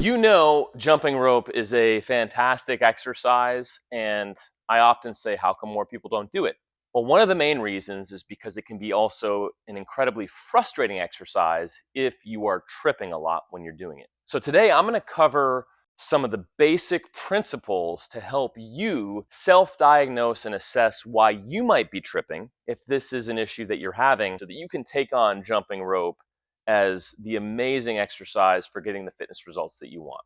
You know, jumping rope is a fantastic exercise, and I often say, how come more people don't do it? Well, one of the main reasons is because it can be also an incredibly frustrating exercise if you are tripping a lot when you're doing it. So today I'm going to cover some of the basic principles to help you self-diagnose and assess why you might be tripping if this is an issue that you're having, so that you can take on jumping rope as the amazing exercise for getting the fitness results that you want.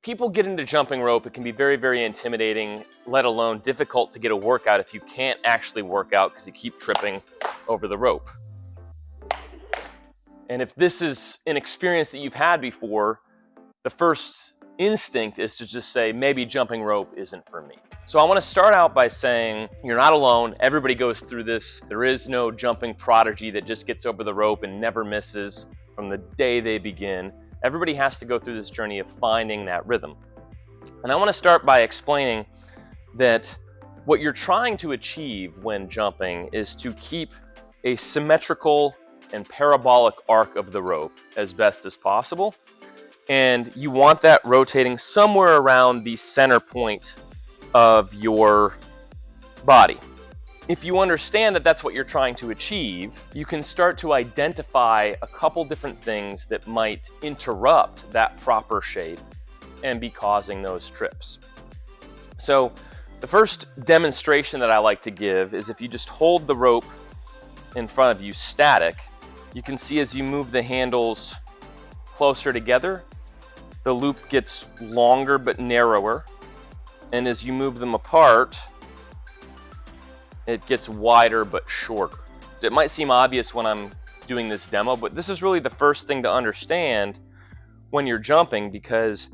People get into jumping rope, it can be very, very intimidating, let alone difficult to get a workout if you can't actually work out because you keep tripping over the rope. And if this is an experience that you've had before, the first instinct is to just say, maybe jumping rope isn't for me. So I want to start out by saying you're not alone. Everybody goes through this. There is no jumping prodigy that just gets over the rope and never misses from the day they begin. Everybody has to go through this journey of finding that rhythm. And I want to start by explaining that what you're trying to achieve when jumping is to keep a symmetrical and parabolic arc of the rope as best as possible. And you want that rotating somewhere around the center point of your body. If you understand that that's what you're trying to achieve, you can start to identify a couple different things that might interrupt that proper shape and be causing those trips. So the first demonstration that I like to give is if you just hold the rope in front of you static, you can see as you move the handles closer together, the loop gets longer but narrower. And as you move them apart, it gets wider but shorter. It might seem obvious when I'm doing this demo, but this is really the first thing to understand when you're jumping, because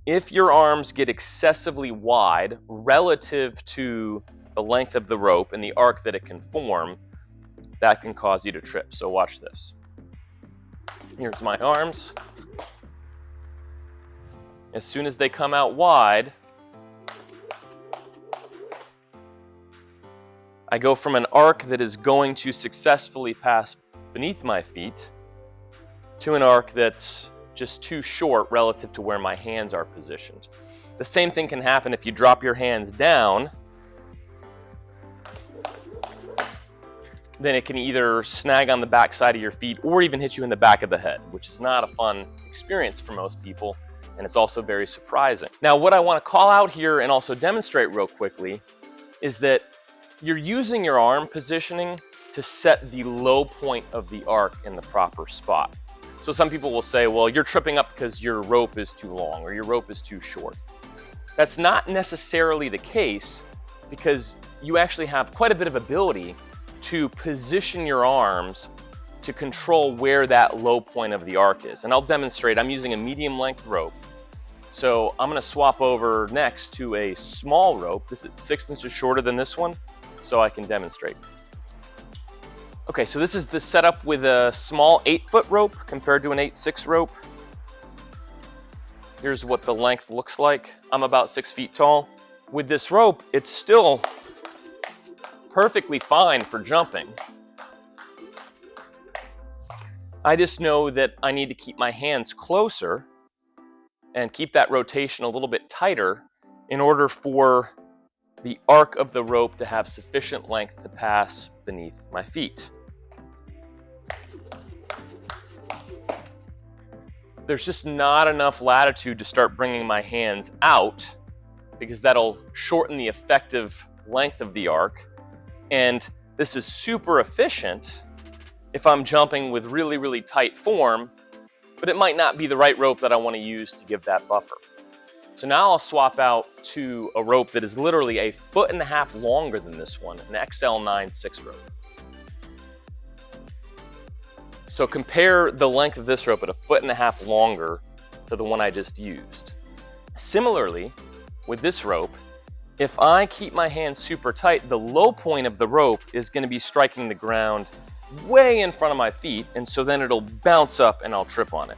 if your arms get excessively wide relative to the length of the rope and the arc that it can form, that can cause you to trip. So watch this. Here's my arms. As soon as they come out wide, I go from an arc that is going to successfully pass beneath my feet to an arc that's just too short relative to where my hands are positioned. The same thing can happen if you drop your hands down. Then it can either snag on the back side of your feet or even hit you in the back of the head, which is not a fun experience for most people, and it's also very surprising. Now, what I want to call out here and also demonstrate real quickly is that you're using your arm positioning to set the low point of the arc in the proper spot. So some people will say, well, you're tripping up because your rope is too long or your rope is too short. That's not necessarily the case, because you actually have quite a bit of ability to position your arms to control where that low point of the arc is. And I'll demonstrate. I'm using a medium length rope. So I'm going to swap over next to a small rope. This is 6 inches shorter than this one, so I can demonstrate. Okay, so this is the setup with a small 8-foot rope compared to an 8-6 rope. Here's what the length looks like. I'm about 6 feet tall. With this rope, it's still perfectly fine for jumping. I just know that I need to keep my hands closer and keep that rotation a little bit tighter in order for the arc of the rope to have sufficient length to pass beneath my feet. There's just not enough latitude to start bringing my hands out, because that'll shorten the effective length of the arc. And this is super efficient if I'm jumping with really, really tight form, but it might not be the right rope that I want to use to give that buffer. So now I'll swap out to a rope that is literally 1.5 feet longer than this one, an XL9 6 rope. So compare the length of this rope at 1.5 feet longer to the one I just used. Similarly, with this rope, if I keep my hands super tight, the low point of the rope is going to be striking the ground way in front of my feet, and so then it'll bounce up and I'll trip on it.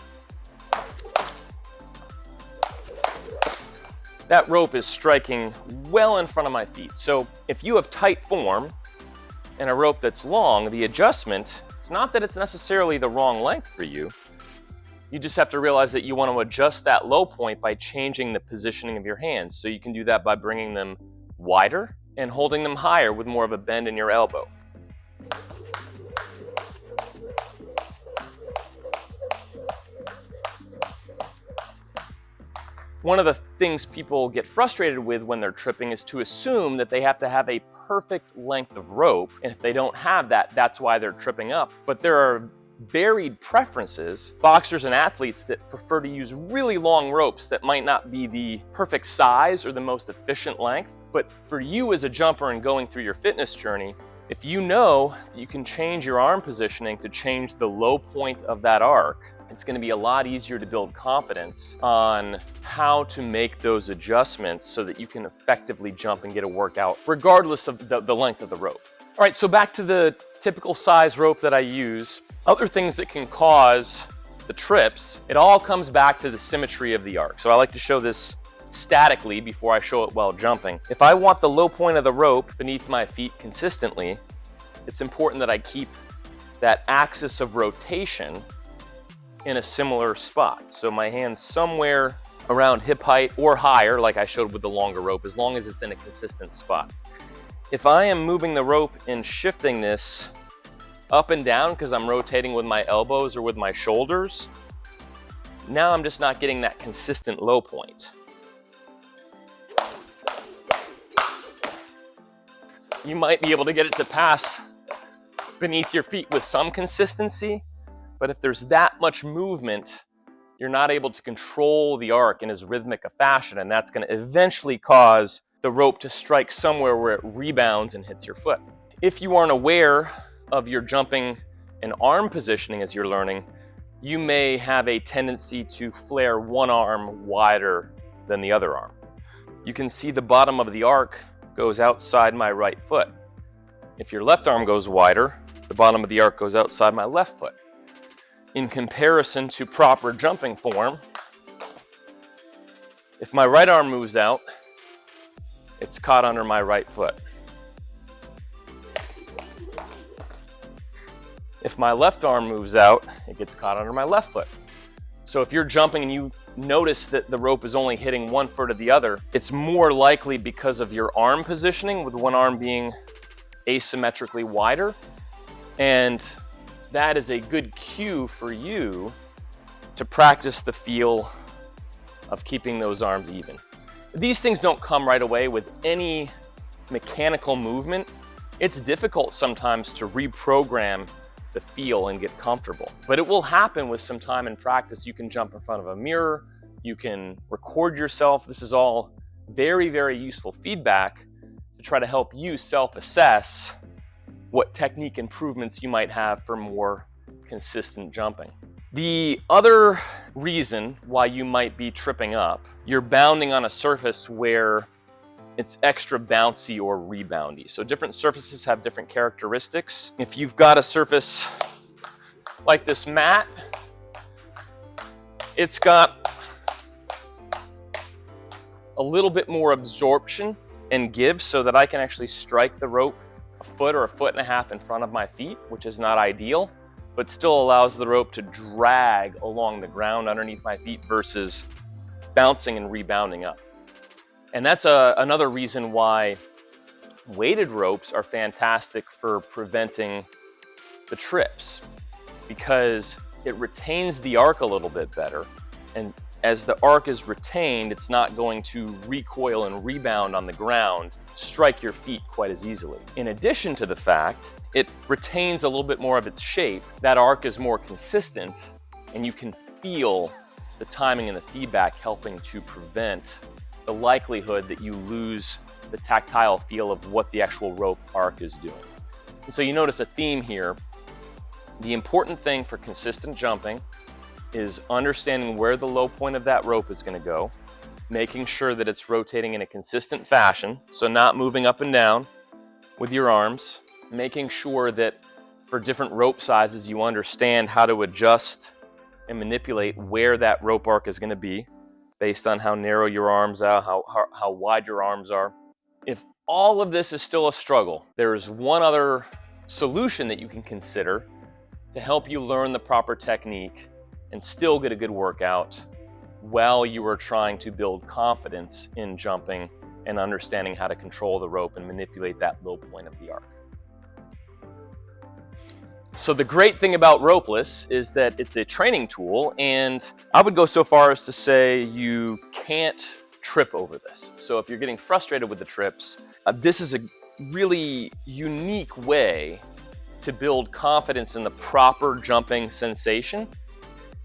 That rope is striking well in front of my feet. So if you have tight form and a rope that's long, the adjustment It's not that it's necessarily the wrong length for you. You just have to realize that you want to adjust that low point by changing the positioning of your hands. So you can do that by bringing them wider and holding them higher with more of a bend in your elbow. One of the things people get frustrated with when they're tripping is to assume that they have to have a perfect length of rope, and if they don't have that, that's why they're tripping up. But there are varied preferences. Boxers and athletes that prefer to use really long ropes that might not be the perfect size or the most efficient length. But for you as a jumper and going through your fitness journey, if you know you can change your arm positioning to change the low point of that arc, it's going to be a lot easier to build confidence on how to make those adjustments so that you can effectively jump and get a workout regardless of the length of the rope. All right, so back to the typical size rope that I use. Other things that can cause the trips, it all comes back to the symmetry of the arc. So I like to show this statically before I show it while jumping. If I want the low point of the rope beneath my feet consistently, it's important that I keep that axis of rotation in a similar spot. So my hand's somewhere around hip height or higher, like I showed with the longer rope, as long as it's in a consistent spot. If I am moving the rope and shifting this up and down because I'm rotating with my elbows or with my shoulders, now I'm just not getting that consistent low point. You might be able to get it to pass beneath your feet with some consistency, but if there's that much movement, you're not able to control the arc in as rhythmic a fashion, and that's going to eventually cause the rope to strike somewhere where it rebounds and hits your foot. If you aren't aware of your jumping and arm positioning as you're learning, you may have a tendency to flare one arm wider than the other arm. You can see the bottom of the arc goes outside my right foot. If your left arm goes wider, the bottom of the arc goes outside my left foot. In comparison to proper jumping form, if my right arm moves out, it's caught under my right foot. If my left arm moves out, it gets caught under my left foot. So if you're jumping and you notice that the rope is only hitting one foot or the other, it's more likely because of your arm positioning, with one arm being asymmetrically wider. And that is a good cue for you to practice the feel of keeping those arms even. These things don't come right away with any mechanical movement. It's difficult sometimes to reprogram the feel and get comfortable, but it will happen with some time and practice. You can jump in front of a mirror, you can record yourself. This is all very, very useful feedback to try to help you self-assess what technique improvements you might have for more consistent jumping. The other reason why you might be tripping up, you're bounding on a surface where it's extra bouncy or reboundy. So different surfaces have different characteristics. If you've got a surface like this mat, it's got a little bit more absorption and give so that I can actually strike the rope a foot or a foot and a half in front of my feet, which is not ideal, but still allows the rope to drag along the ground underneath my feet versus bouncing and rebounding up. And that's another reason why weighted ropes are fantastic for preventing the trips, because it retains the arc a little bit better. And as the arc is retained, it's not going to recoil and rebound on the ground, strike your feet quite as easily. In addition to the fact, it retains a little bit more of its shape. That arc is more consistent, and you can feel the timing and the feedback helping to prevent the likelihood that you lose the tactile feel of what the actual rope arc is doing. And so you notice a theme here. The important thing for consistent jumping is understanding where the low point of that rope is going to go, making sure that it's rotating in a consistent fashion, so not moving up and down with your arms, making sure that for different rope sizes you understand how to adjust and manipulate where that rope arc is going to be based on how narrow your arms are, how wide your arms are. If all of this is still a struggle, there is one other solution that you can consider, to help you learn the proper technique and still get a good workout while you are trying to build confidence in jumping and understanding how to control the rope and manipulate that low point of the arc. So the great thing about Ropeless is that it's a training tool, and I would go so far as to say you can't trip over this. So if you're getting frustrated with the trips, this is a really unique way to build confidence in the proper jumping sensation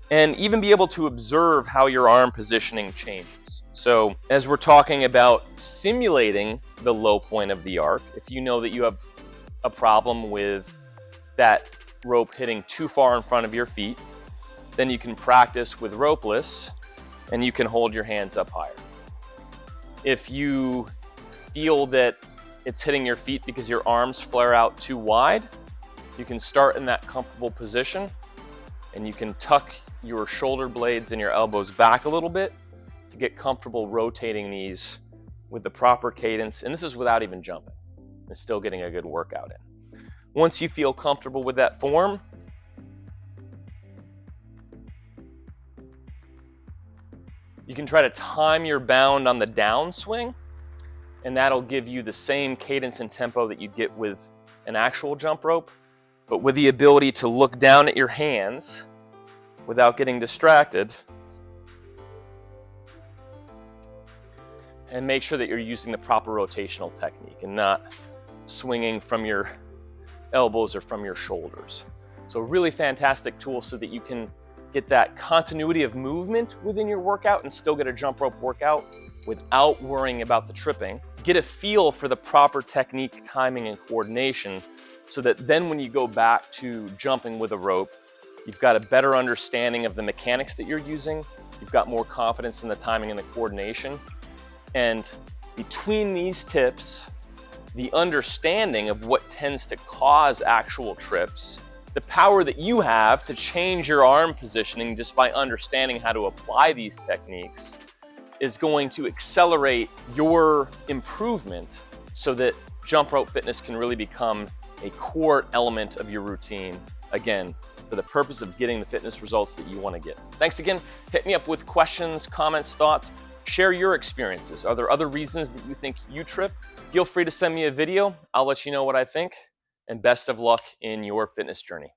and even be able to observe how your arm positioning changes. So as we're talking about simulating the low point of the arc, if you know that you have a problem with that rope hitting too far in front of your feet, then you can practice with Ropeless and you can hold your hands up higher. If you feel that it's hitting your feet because your arms flare out too wide, you can start in that comfortable position and you can tuck your shoulder blades and your elbows back a little bit to get comfortable rotating these with the proper cadence. And this is without even jumping and still getting a good workout in. Once you feel comfortable with that form, you can try to time your bound on the downswing, and that'll give you the same cadence and tempo that you get with an actual jump rope, but with the ability to look down at your hands without getting distracted and make sure that you're using the proper rotational technique and not swinging from your elbows or from your shoulders. So a really fantastic tool so that you can get that continuity of movement within your workout and still get a jump rope workout without worrying about the tripping. Get a feel for the proper technique, timing, and coordination so that then when you go back to jumping with a rope, you've got a better understanding of the mechanics that you're using, you've got more confidence in the timing and the coordination, and between these tips, the understanding of what tends to cause actual trips, the power that you have to change your arm positioning just by understanding how to apply these techniques is going to accelerate your improvement so that jump rope fitness can really become a core element of your routine, again, for the purpose of getting the fitness results that you want to get. Thanks again. Hit me up with questions, comments, thoughts. Share your experiences. Are there other reasons that you think you trip? Feel free to send me a video. I'll let you know what I think. And best of luck in your fitness journey.